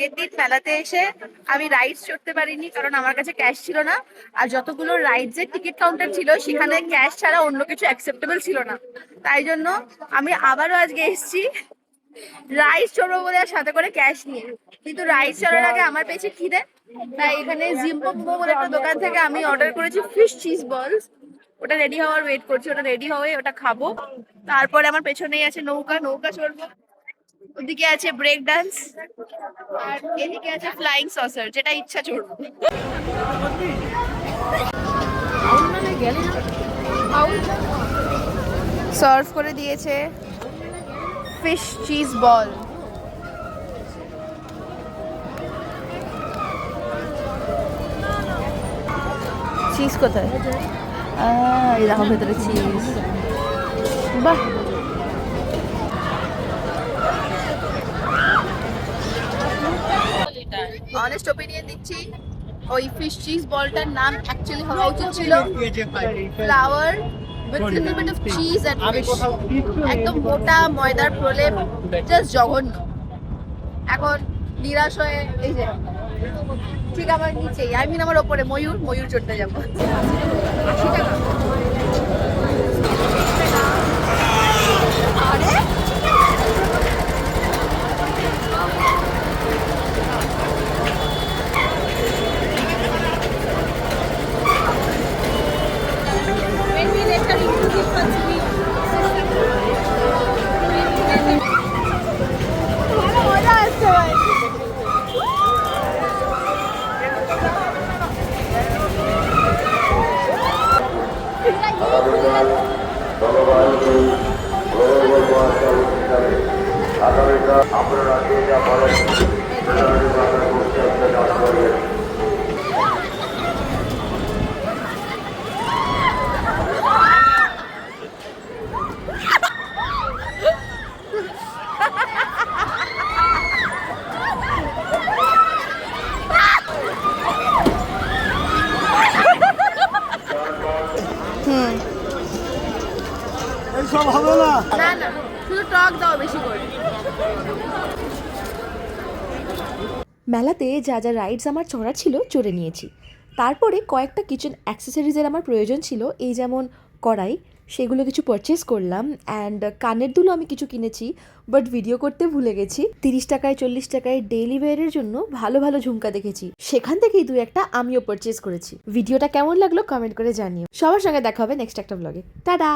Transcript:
আগের দিন মেলাতে এসে আমি রাইডস চড়তে পারিনি, কারণ আমার কাছে ক্যাশ ছিল না। আর যতগুলো রাইডস এর টিকিট কাউন্টার ছিল সেখানে ক্যাশ ছাড়া অন্য কিছু অ্যাকসেপ্টেবল ছিল না। তাই জন্য আমি আবারও আজকে এসেছি রাইস চড়বো বলে, আর সাথে করে ক্যাশ নিয়ে। কিন্তু রাইস চড়ার আগে আমার পেয়েছে খিদে, তাই এখানে জিম্পো বলে একটা দোকান থেকে আমি অর্ডার করেছি ফিশ চিজ বলস। ওটা রেডি হওয়ার ওয়েট করছি, ওটা রেডি হয়ে ওটা খাবো। তারপরে আমার পেছনেই আছে নৌকা, নৌকা চড়বো। ওদিকে আছে ব্রেক ডান্স, আর এদিকে আছে ফ্লাইং সসার, যেটা ইচ্ছা চড়বো। সার্ভ করে দিয়েছে ফিশ চিজ বল। চিজ কোথায়? এই দেখো ভেতরে চিজ। বাহ, অনেস্ট ওপিনিয়ন দিচ্ছি, ওই ফিশ চিজ বলটার নাম অ্যাকচুয়ালি হওয়া উচিত ছিল flower with little bit of cheese and fish। একদম মোটা ময়দার প্রলেপ, জাস্ট জঘন্য। এখন নিরাশ হয়ে এই যে ঠিক আমার নিচেই, আই মিন আমার ওপরে ময়ূর, ময়ূর চড়তে যাবো। 80 টাকা। আরে আপনারা যে যা বলেন এইসব হবে না। না না, শুধু টক দাও বেশি করে। মেলাতে যা যা রাইডস আমার চড়া ছিল চড়ে নিয়েছি। তারপরে কয়েকটা কিচেন অ্যাক্সেসরিজের আমার প্রয়োজন ছিল, এই যেমন কড়াই, সেগুলো কিছু পারচেস করলাম। অ্যান্ড কানের দুলও আমি কিছু কিনেছি, বাট ভিডিও করতে ভুলে গেছি। 30 টাকায় 40 টাকায় ডেইলি ওয়্যারের জন্য ভালো ভালো ঝুমকা দেখেছি, সেখান থেকেই দু একটা আমিও পারচেস করেছি। ভিডিওটা কেমন লাগলো কমেন্ট করে জানিও। সবার সঙ্গে দেখা হবে নেক্সট একটা ব্লগে। টাটা।